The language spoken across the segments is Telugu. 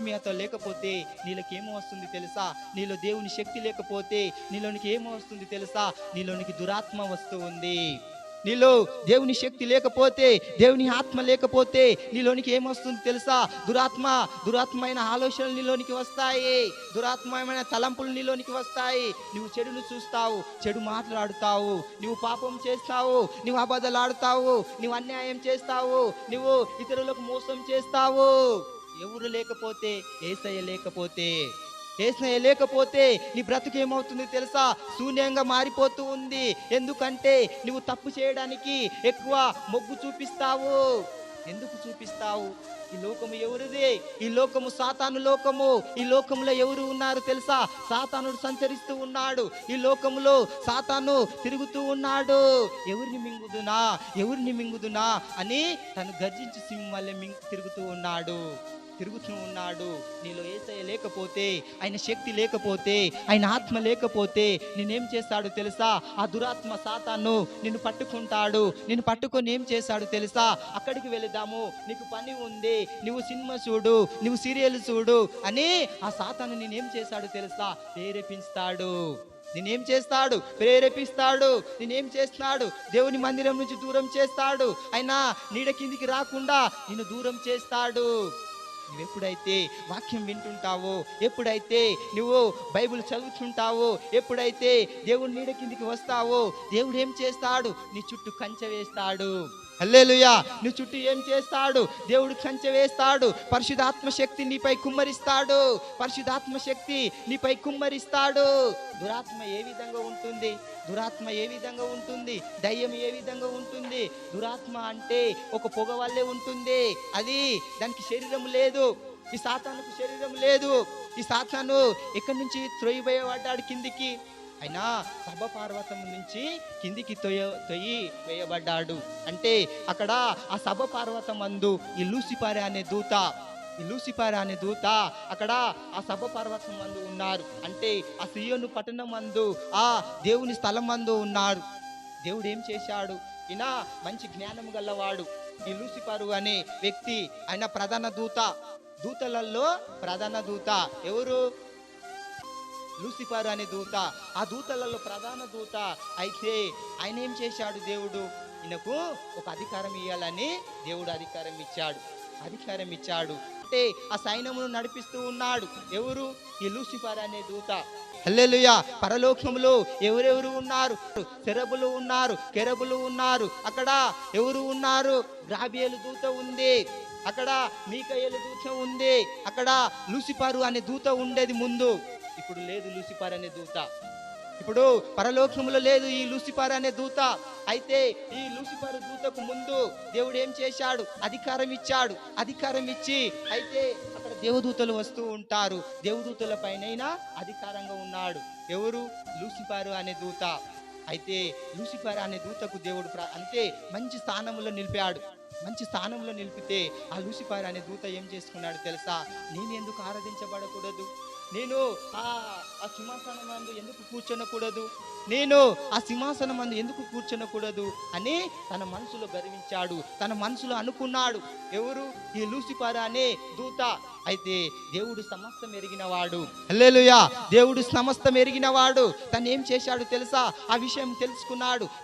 ఆత్మీయత లేకపోతే నీలోకి ఏమో వస్తుంది తెలుసా? నీలో దేవుని శక్తి లేకపోతే నీలోనికి ఏమో వస్తుంది తెలుసా? నీలోనికి దురాత్మ వస్తూ ఉంది. నీలో దేవుని శక్తి లేకపోతే, దేవుని ఆత్మ లేకపోతే నీలోనికి ఏమొస్తుంది తెలుసా? దురాత్మైన ఆలోచనలు నీలోనికి వస్తాయి, దురాత్మమైన తలంపులు నీలోనికి వస్తాయి. నువ్వు చెడును చూస్తావు, చెడు మాట్లాడుతావు, నువ్వు పాపం చేస్తావు, నువ్వు అబద్ధాలు ఆడుతావు, నువ్వు అన్యాయం చేస్తావు, నువ్వు ఇతరులకు మోసం చేస్తావు. ఎవరు లేకపోతే, యేసయ్య లేకపోతే నీ బ్రతుకు ఏమవుతుంది తెలుసా? శూన్యంగా మారిపోతూ ఉంది. ఎందుకంటే నువ్వు తప్పు చేయడానికి ఎక్కువ మొగ్గు చూపిస్తావు. ఎందుకు చూపిస్తావు? ఈ లోకము ఎవరిది? ఈ లోకము సాతాను లోకము. ఈ లోకములో ఎవరు ఉన్నారు తెలుసా? సాతానుడు సంచరిస్తూ ఉన్నాడు. ఈ లోకములో సాతాను తిరుగుతూ ఉన్నాడు. ఎవరిని మింగుదునా అని తను గర్జించి సింహం తిరుగుతూ ఉన్నాడు. నీలో యేసయ్య లేకపోతే, ఆయన శక్తి లేకపోతే, ఆయన ఆత్మ లేకపోతే నేనేం చేస్తాడు తెలుసా? ఆ దురాత్మ సాతాను నిన్ను పట్టుకుంటాడు. నిన్ను పట్టుకొని ఏం చేస్తాడు తెలుసా? అక్కడికి వెళదాము, నీకు పని ఉంది, నువ్వు సినిమా చూడు, నువ్వు సీరియల్ చూడు అని ఆ సాతాను నేనేం చేస్తాడు తెలుసా? ప్రేరేపిస్తాడు. నేనేం చేస్తున్నాడు? దేవుని మందిరం నుంచి దూరం చేస్తాడు. ఆయన నీడ కిందికి రాకుండా నిన్ను దూరం చేస్తాడు. నువ్వు ఎప్పుడైతే వాక్యం వింటుంటావో, ఎప్పుడైతే నువ్వు బైబిల్ చదువుతుంటావో, ఎప్పుడైతే దేవుడి నీడ కిందికి వస్తావో, దేవుడు ఏం చేస్తాడు? నీ చుట్టూ కంచె వేస్తాడు. హల్లెలూయా! నీ చుట్టూ ఏం చేస్తాడు? దేవుడు కంచె వేస్తాడు. పరిశుద్ధాత్మ శక్తి నీపై కుమ్మరిస్తాడు. దురాత్మ ఏ విధంగా ఉంటుంది? దయ్యం ఏ విధంగా ఉంటుంది? దురాత్మ అంటే ఒక పొగ వల్లే ఉంటుంది. అది దానికి శరీరం లేదు. ఈ సాతానుకు శరీరం లేదు. ఈ సాతాను ఎక్కడి నుంచి త్రోయబోయేవాడాడు కిందికి? అయినా సభ పర్వతం నుంచి కిందికి తొయ్యి వేయబడ్డాడు. అంటే అక్కడ ఆ సభ పర్వతం అందు ఈ లూసిఫర్ అనే దూత అక్కడ ఆ సభ పర్వతం మందు ఉన్నారు. అంటే ఆ సియోను పట్టణం మందు, ఆ దేవుని స్థలం మందు ఉన్నారు. దేవుడు ఏం చేశాడు? ఈయన మంచి జ్ఞానం గలవాడు. ఈ లూసిఫరు అనే వ్యక్తి ఆయన దూతలలో ప్రధాన దూత. ఎవరు? లూసిఫర్ అనే దూత. ఆ దూతలలో ప్రధాన దూత. అయితే ఆయన ఏం చేశాడు? దేవుడు ఈయనకు ఒక అధికారం ఇవ్వాలని దేవుడు అధికారం ఇచ్చాడు. అంటే ఆ సైన్యమును నడిపిస్తూ ఉన్నాడు. ఎవరు? ఈ లూసిఫర్ అనే దూత. హల్లెలూయా! పరలోకములో ఎవరెవరు ఉన్నారు? కెరబులు ఉన్నారు. అక్కడ ఎవరు ఉన్నారు? గాబ్రియేలు దూత ఉంది. అక్కడ మీకాయేలు దూత ఉంది. అక్కడ లూసిఫరు అనే దూత ఉండేది ముందు. ఇప్పుడు లేదు లూసిఫర్ అనే దూత. ఇప్పుడు పరలోకములో లేదు ఈ లూసిఫర్ అనే దూత. అయితే ఈ లూసిఫర్ దూతకు ముందు దేవుడు ఏం చేశాడు? అధికారం ఇచ్చి అయితే అక్కడ దేవదూతలు వస్తూ ఉంటారు. దేవదూతల పైన అధికారంగా ఉన్నాడు. ఎవరు? లూసిఫర్ అనే దూత. అయితే లూసిఫర్ అనే దూతకు దేవుడు అంటే మంచి స్థానంలో నిలిపితే ఆ లూసిఫర్ అనే దూత ఏం చేసుకున్నాడు తెలుసా? నేను ఎందుకు ఆరాధించబడకూడదు? నేను ఆ సింహాసనం మందు ఎందుకు కూర్చొనకూడదు అని తన మనసులో గర్వించాడు. తన మనసులో అనుకున్నాడు. ఎవరు? ఈ లూసిఫర్ అనే దూత. అయితే దేవుడు సమస్తం ఎరిగినవాడు. హల్లెలూయా! దేవుడు సమస్తం ఎరిగినవాడు. తను ఏం చేశాడు తెలుసా? ఆ విషయం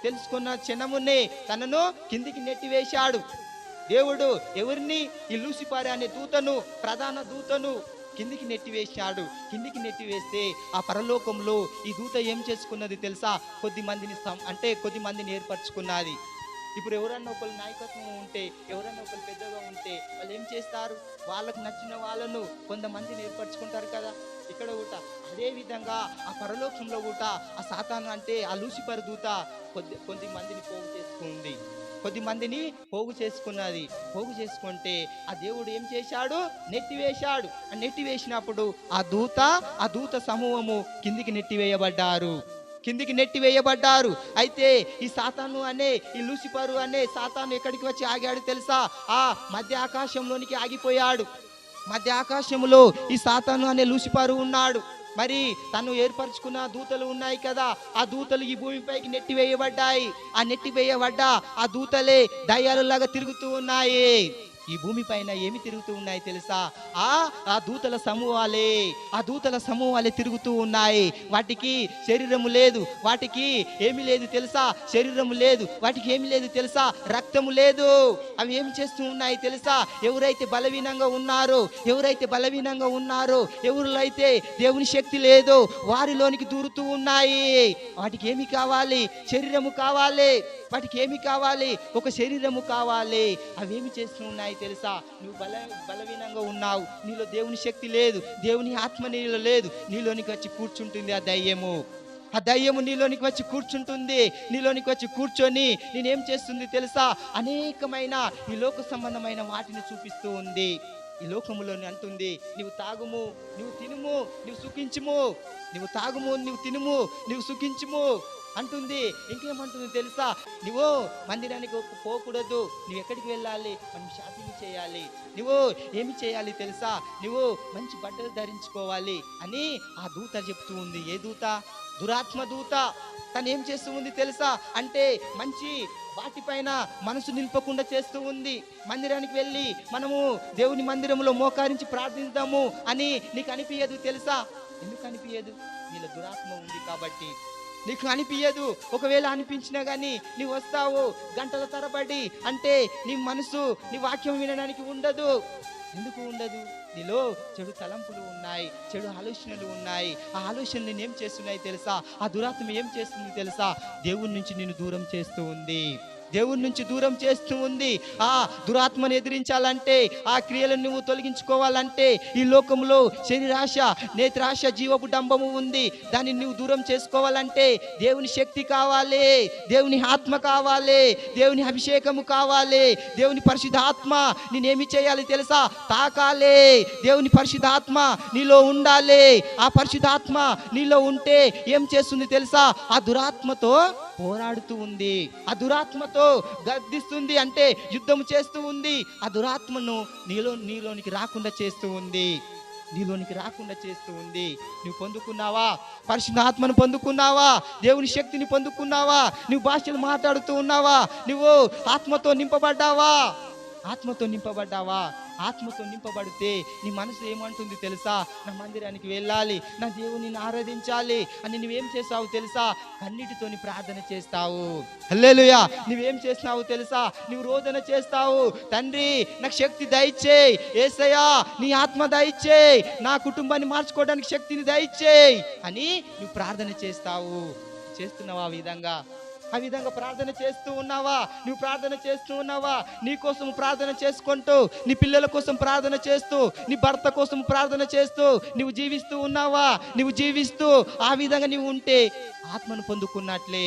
తెలుసుకున్న క్షణమునే తనను కిందికి నెట్టివేశాడు. దేవుడు ఎవరిని? ఈ లూసిఫర్ అనే ప్రధాన దూతను కిందికి నెట్టివేస్తే ఆ పరలోకంలో ఈ దూత ఏం చేసుకున్నది తెలుసా? కొద్ది మందిని ఏర్పరచుకున్నది. ఇప్పుడు ఎవరన్నా ఒకరు నాయకత్వం ఉంటే, ఎవరన్నా ఒకరు పెద్దగా ఉంటే వాళ్ళు ఏం చేస్తారు? వాళ్ళకు నచ్చిన వాళ్ళను కొంతమందిని ఏర్పరచుకుంటారు కదా. ఇక్కడ కూడా అదే విధంగా ఆ పరలోకంలో కూడా ఆ సాతాను అంటే ఆ లూసిఫర్ దూత కొద్ది మందిని పోగు చేసుకున్నది. పోగు చేసుకుంటే ఆ దేవుడు ఏం చేశాడు? నెట్టివేసినప్పుడు ఆ దూత సమూహము కిందికి నెట్టివేయబడ్డారు. అయితే ఈ సాతాను అనే ఈ లూసిఫరు అనే సాతాను ఎక్కడికి వచ్చి ఆగాడు తెలుసా? ఆ మధ్య ఆకాశంలోనికి ఆగిపోయాడు. మధ్య ఆకాశంలో ఈ సాతాను అనే లూసిఫరు ఉన్నాడు. మరి తను ఏర్పరచుకున్న దూతలు ఉన్నాయి కదా, ఆ దూతలు ఈ భూమిపైకి నెట్టివేయబడ్డాయి. ఆ నెట్టివేయబడ్డ ఆ దూతలే దయ్యాలలాగా తిరుగుతూ ఉన్నాయి. ఈ భూమి పైన ఏమి తిరుగుతూ ఉన్నాయి తెలుసా? ఆ ఆ దూతల సమూహాలే, ఆ దూతల సమూహాలే తిరుగుతూ ఉన్నాయి. వాటికి శరీరము లేదు, వాటికి ఏమి లేదు తెలుసా? శరీరము లేదు, వాటికి ఏమి లేదు తెలుసా? రక్తము లేదు. అవి ఏమి చేస్తూ ఉన్నాయి తెలుసా? ఎవరైతే బలహీనంగా ఉన్నారో, ఎవరిలో అయితే దేవుని శక్తి లేదో వారిలోనికి దూరుతూ ఉన్నాయి. వాటికి ఏమి కావాలి? శరీరము కావాలి. వాటికి ఏమి కావాలి? ఒక శరీరము కావాలి. అవి ఏమి చేస్తూ ఉన్నాయి తెలుసా? నువ్వు బలహీనంగా ఉన్నావు, నీలో దేవుని శక్తి లేదు, దేవుని ఆత్మ నీలో లేదు. నీలోనికి వచ్చి కూర్చుంటుంది ఆ దయ్యము. ఆ దయ్యము నీలోనికి వచ్చి కూర్చుంటుంది. నీలోనికి వచ్చి కూర్చొని నేనేం చేస్తుంది తెలుసా? అనేకమైన ఈ లోక సంబంధమైన వాటిని చూపిస్తూ ఉంది. ఈ లోకములోని అంటుంది, నువ్వు తాగుము, నువ్వు తినుము, నువ్వు సుఖించుము. నువ్వు తాగుము, నువ్వు తినుము, నువ్వు సుఖించుము అంటుంది. ఇంకేమంటుంది తెలుసా? నువ్వు మందిరానికి పోకూడదు, నువ్వు ఎక్కడికి వెళ్ళాలి? మనం షాపింగ్ చేయాలి. నువ్వు ఏమి చేయాలి తెలుసా? నువ్వు మంచి బట్టలు ధరించుకోవాలి అని ఆ దూత చెప్తూ ఉంది. ఏ దూత? దురాత్మ దూత. తను ఏం చేస్తూ ఉంది తెలుసా? అంటే మంచి వాటిపైన మనసు నింపకుండా చేస్తూ ఉంది. మందిరానికి వెళ్ళి మనము దేవుని మందిరంలో మోకారించి ప్రార్థిద్దాము అని నీకు అనిపించదు తెలుసా? ఎందుకు అనిపించదు? నీలో దురాత్మ ఉంది కాబట్టి నీకు అనిపించదు. ఒకవేళ అనిపించినా కానీ నీవు వస్తావు గంటల తరబడి, అంటే నీ మనసు నీ వాక్యం వినడానికి ఉండదు. ఎందుకు ఉండదు? నీలో చెడు తలంపులు ఉన్నాయి, చెడు ఆలోచనలు ఉన్నాయి. ఆ ఆలోచనలు నేను ఏం చేస్తున్నాయి తెలుసా? ఆ దురాత్మ ఏం చేస్తుంది తెలుసా? దేవుని నుంచి నిన్ను దూరం చేస్తూ ఉంది. దేవుని నుంచి దూరం చేస్తూ ఉంది. ఆ దురాత్మను ఎదిరించాలంటే, ఆ క్రియలను నువ్వు తొలగించుకోవాలంటే ఈ లోకంలో శరీరాశ, నేత్రాశ, జీవపు డంబము ఉంది. దాన్ని నువ్వు దూరం చేసుకోవాలంటే దేవుని శక్తి కావాలి, దేవుని ఆత్మ కావాలి, దేవుని అభిషేకము కావాలి. దేవుని పరిశుద్ధాత్మ నేనేమి చేయాలి తెలుసా? తాకాలి. దేవుని పరిశుద్ధాత్మ నీలో ఉండాలి. ఆ పరిశుద్ధాత్మ నీలో ఉంటే ఏం చేస్తుంది తెలుసా? ఆ దురాత్మతో పోరాడుతూ ఉంది, ఆ దురాత్మతో గద్దిస్తుంది, అంటే యుద్ధం చేస్తూ ఉంది. ఆ దురాత్మను నీలోనికి రాకుండా చేస్తూ ఉంది, నువ్వు పొందుకున్నావా? పరిశుద్ధాత్మను పొందుకున్నావా? దేవుని శక్తిని పొందుకున్నావా? నువ్వు భాషలు మాట్లాడుతూ ఉన్నావా? నువ్వు ఆత్మతో నింపబడ్డావా? ఆత్మతో నింపబడితే నీ మనసు ఏమంటుంది తెలుసా? నా మందిరానికి వెళ్ళాలి, నా దేవుని ఆరాధించాలి అని నువ్వేం చేస్తావు తెలుసా? కన్నీటితోని ప్రార్థన చేస్తావు. హల్లెలూయా. నువ్వేం చేస్తావు తెలుసా? నువ్వు రోదన చేస్తావు. తండ్రి నాకు శక్తి దయచేయి, యేసయ్యా నీ ఆత్మ దయచేయి, నా కుటుంబాన్ని మార్చుకోవడానికి శక్తిని దయచేయి అని నువ్వు ప్రార్థన చేస్తావు. చేస్తున్నావా? ఆ విధంగా ప్రార్థన చేస్తూ ఉన్నావా? నువ్వు ప్రార్థన చేస్తూ ఉన్నావా? నీ కోసం ప్రార్థన చేసుకుంటూ, నీ పిల్లల కోసం ప్రార్థన చేస్తూ, నీ భర్త కోసం ప్రార్థన చేస్తూ నువ్వు జీవిస్తూ ఉన్నావా? నువ్వు జీవిస్తూ ఆ విధంగా నువ్వు ఉంటే ఆత్మను పొందుకున్నట్లే.